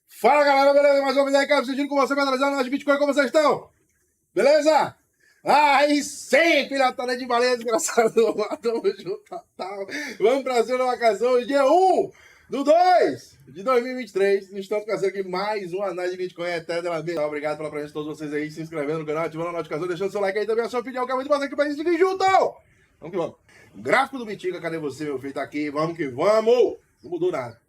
Fala galera, beleza? Mais uma vez aí, cara, sentindo com você para analisar nós de Bitcoin, como vocês estão? Beleza? Aí sim, filhotada de baleia, desgraçado. Tamo junto, tá. Vamos pra cima da vacação, dia 1 do 2 de 2023. Estamos trazendo aqui mais uma análise de Bitcoin eterna. Obrigado pela presença de todos vocês aí, se inscrevendo no canal, ativando a notificação, deixando seu like aí também, a sua opinião, que é muito importante pra gente seguir junto. Vamos que vamos. Gráfico do Bitica, cadê você, meu filho? Tá aqui, vamos que vamos. Não mudou nada.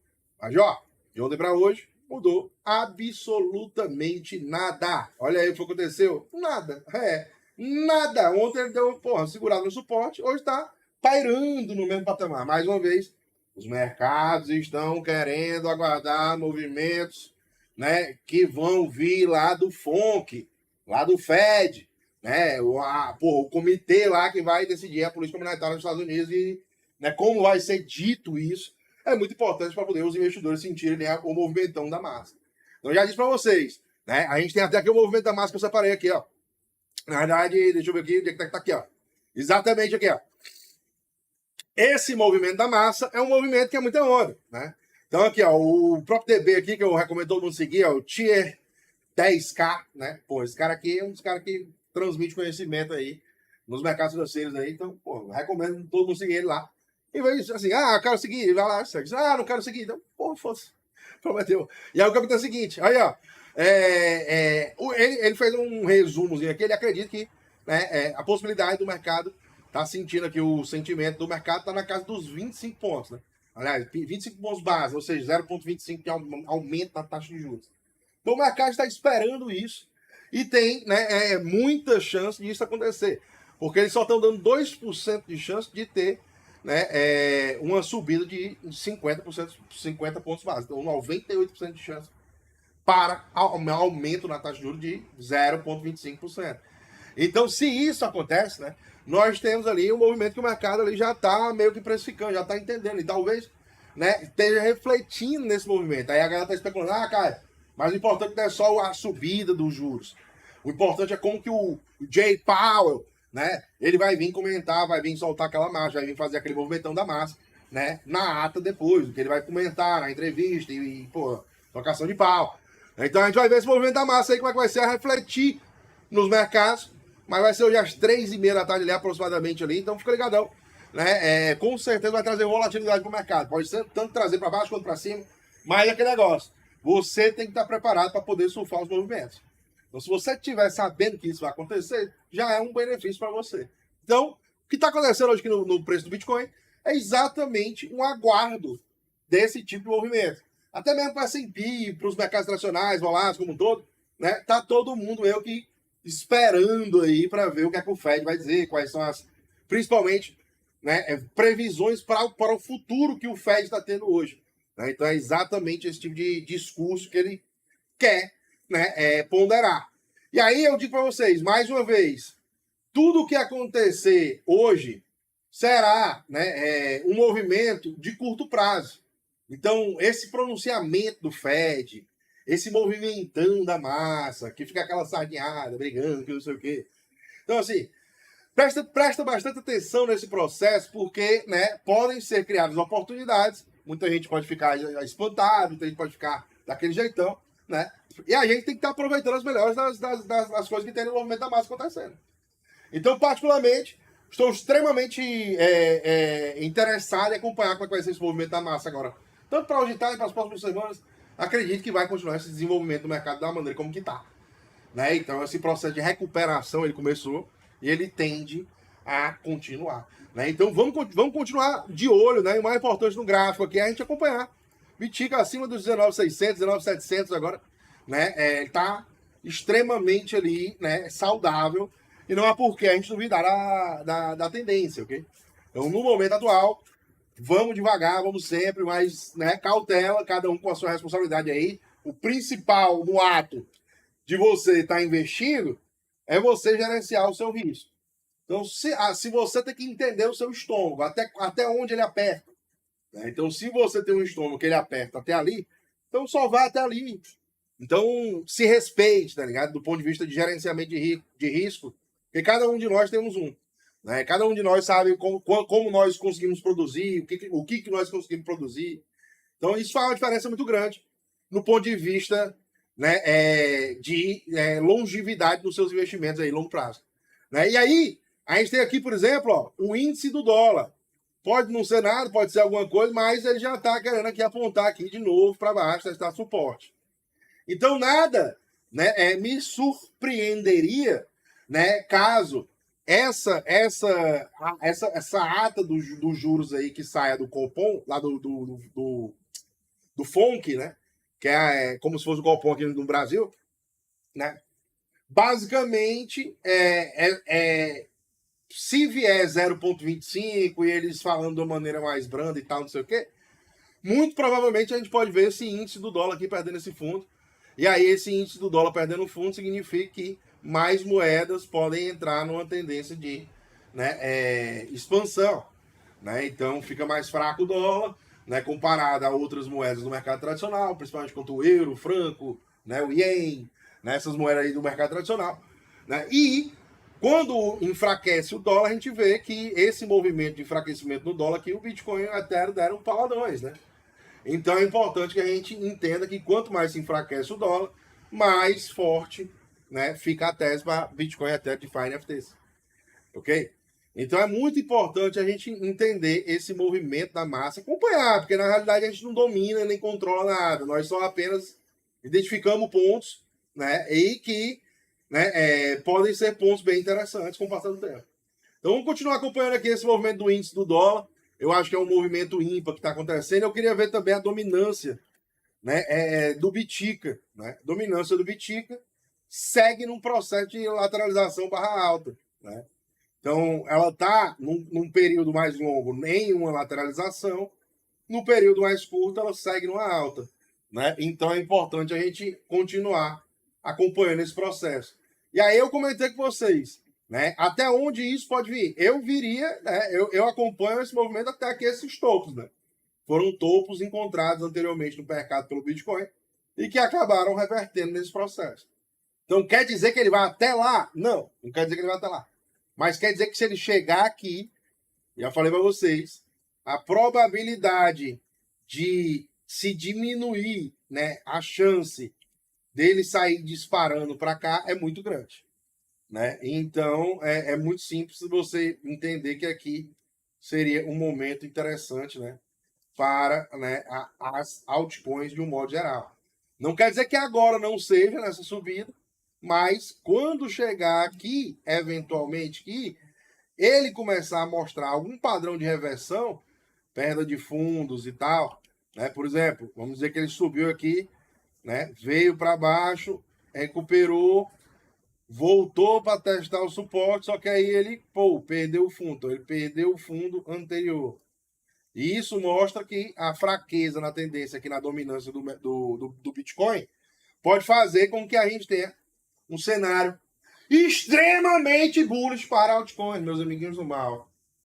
Mas ó, de ontem pra hoje, mudou absolutamente nada. Olha aí o que aconteceu. Nada. Nada. Ontem ele deu, segurado no suporte. Hoje está pairando no mesmo patamar. Mais uma vez, os mercados estão querendo aguardar movimentos, né, que vão vir lá do FONC, lá do Fed, né, o comitê lá que vai decidir a política monetária nos Estados Unidos e, né, como vai ser dito isso. É muito importante para poder os investidores sentirem, né, o movimentão da massa. Então, já disse para vocês, né? A gente tem até aqui o movimento da massa que eu separei aqui, ó. Na verdade, deixa eu ver aqui, onde é que tá aqui, ó. Exatamente aqui, ó. Esse movimento da massa é um movimento que é muita onda, né? Então, aqui, ó, o próprio DB aqui, que eu recomendo todo mundo seguir, ó, o Tier 10K, né? Pô, esse cara aqui é um dos caras que transmite conhecimento aí nos mercados financeiros aí. Então, pô, recomendo todo mundo seguir ele lá. E vai assim, quero seguir, vai lá, segue. Não quero seguir. Então, pô, fosse. Prometeu. E aí o capitão é o seguinte, aí, ó. Ele fez um resumozinho aqui, ele acredita que, né, a possibilidade do mercado tá sentindo aqui, o sentimento do mercado tá na casa dos 25 pontos, né? Aliás, 25 pontos base, ou seja, 0,25 de aumento na taxa de juros. Então o mercado está esperando isso e tem, né, muita chance disso acontecer. Porque eles só estão dando 2% de chance de ter, né, uma subida de 50%, 50 pontos básicos. Então 98% de chance para aumento na taxa de juros de 0,25%. Então, se isso acontece, né, nós temos ali um movimento que o mercado ali já está meio que precificando, já está entendendo. E talvez, né, esteja refletindo nesse movimento. Aí a galera está especulando, cara, mas o importante não é só a subida dos juros. O importante é como que o Jay Powell, né, ele vai vir comentar, vai vir soltar aquela marcha, vai vir fazer aquele movimentão da massa, né, na ata depois, o que ele vai comentar na entrevista e pô, trocação de pau. Então a gente vai ver esse movimento da massa aí, como é que vai ser a refletir nos mercados, mas vai ser hoje às 3h30 da tarde ali, aproximadamente ali, então fica ligadão. Né? Com certeza vai trazer volatilidade para o mercado. Pode ser tanto trazer para baixo quanto para cima, mas é aquele negócio. Você tem que estar preparado para poder surfar os movimentos. Então, se você estiver sabendo que isso vai acontecer, já é um benefício para você. Então, o que está acontecendo hoje aqui no preço do Bitcoin é exatamente um aguardo desse tipo de movimento. Até mesmo para S&P, para os mercados tradicionais, voláteis como um todo, né? Tá todo mundo meio que esperando aí para ver o que é que o Fed vai dizer, quais são as, principalmente, né, previsões para o futuro que o Fed está tendo hoje. Né? Então é exatamente esse tipo de discurso que ele quer, né, ponderar. E aí eu digo para vocês, mais uma vez, tudo o que acontecer hoje será, né, um movimento de curto prazo. Então, esse pronunciamento do Fed, esse movimentão da massa, que fica aquela sardinhada, brigando, que não sei o quê. Então, assim, presta bastante atenção nesse processo, porque, né, podem ser criadas oportunidades. Muita gente pode ficar espantada, muita gente pode ficar daquele jeitão, né? E a gente tem que estar aproveitando as melhores das coisas que tem no movimento da massa acontecendo. Então, particularmente, estou extremamente interessado em acompanhar como é que vai ser esse movimento da massa agora. Tanto para hoje e para as próximas semanas, acredito que vai continuar esse desenvolvimento do mercado da maneira como que está. Né? Então, esse processo de recuperação, ele começou e ele tende a continuar. Né? Então, vamos continuar de olho, né? E o mais importante no gráfico aqui é a gente acompanhar. Bitica acima dos 19.600, 19.700 agora, né? Está extremamente ali, né, saudável. E não há porquê a gente duvidar da tendência, ok? Então, no momento atual, vamos devagar, vamos sempre, mas, né, cautela, cada um com a sua responsabilidade aí. O principal no ato de você estar investindo é você gerenciar o seu risco. Então, se você tem que entender o seu estômago, até onde ele aperta. Né? Então, se você tem um estômago que ele aperta até ali, então só vá até ali. Então, se respeite, tá ligado? Do ponto de vista de gerenciamento de risco, porque cada um de nós temos um. Né? Cada um de nós sabe como nós conseguimos produzir, o que nós conseguimos produzir. Então, isso faz uma diferença muito grande. no ponto de vista, né, de longevidade dos seus investimentos aí, longo prazo. Né? E aí, a gente tem aqui, por exemplo, ó, o índice do dólar. Pode não ser nada, pode ser alguma coisa, mas ele já está querendo aqui apontar aqui de novo para baixo, testar suporte. Então, nada, né, me surpreenderia, né, caso essa ata dos juros aí que saia do Copom, lá do FONC, né, que é como se fosse o Copom aqui no Brasil, né, basicamente se vier 0,25 e eles falando de uma maneira mais branda e tal, não sei o quê, muito provavelmente a gente pode ver esse índice do dólar aqui perdendo esse fundo. E aí esse índice do dólar perdendo o fundo significa que mais moedas podem entrar numa tendência de, né, expansão. Né? Então fica mais fraco o dólar, né, comparado a outras moedas do mercado tradicional, principalmente quanto o euro, o franco, né, o ien, né, essas moedas aí do mercado tradicional. Né? E quando enfraquece o dólar, a gente vê que esse movimento de enfraquecimento do dólar aqui, o Bitcoin e o Ethereum deram paladões, né? Então é importante que a gente entenda que quanto mais se enfraquece o dólar, mais forte, né, fica a tese para Bitcoin, Ethereum, DeFi e NFTs. Ok? Então é muito importante a gente entender esse movimento da massa, acompanhar, porque na realidade a gente não domina nem controla nada, nós só apenas identificamos pontos, né, e que, né, podem ser pontos bem interessantes com o passar do tempo. Então vamos continuar acompanhando aqui esse movimento do índice do dólar. Eu acho que é um movimento ímpar que está acontecendo. Eu queria ver também a dominância, né, do Bitica. Né? Dominância do Bitica segue num processo de lateralização barra alta. Né? Então ela está num período mais longo em uma lateralização, no período mais curto ela segue numa alta. Né? Então é importante a gente continuar acompanhando esse processo. E aí eu comentei com vocês, né, até onde isso pode vir. Eu viria, né, eu acompanho esse movimento até aqui esses topos. Né? Foram topos encontrados anteriormente no mercado pelo Bitcoin e que acabaram revertendo nesse processo. Então quer dizer que ele vai até lá? Não, não quer dizer que ele vai até lá. Mas quer dizer que se ele chegar aqui, já falei para vocês, a probabilidade de se diminuir, né, a chance dele sair disparando para cá é muito grande. Né? Então é muito simples você entender que aqui seria um momento interessante, né, para, né, as altcoins de um modo geral. Não quer dizer que agora não seja nessa subida, mas quando chegar aqui, eventualmente, que ele começar a mostrar algum padrão de reversão, perda de fundos e tal, né? Por exemplo, vamos dizer que ele subiu aqui, né? Veio para baixo, recuperou, voltou para testar o suporte, só que aí ele, perdeu o fundo. Então, ele perdeu o fundo anterior. E isso mostra que a fraqueza na tendência aqui na dominância do Bitcoin pode fazer com que a gente tenha um cenário extremamente bullish para altcoins, meus amiguinhos do mal.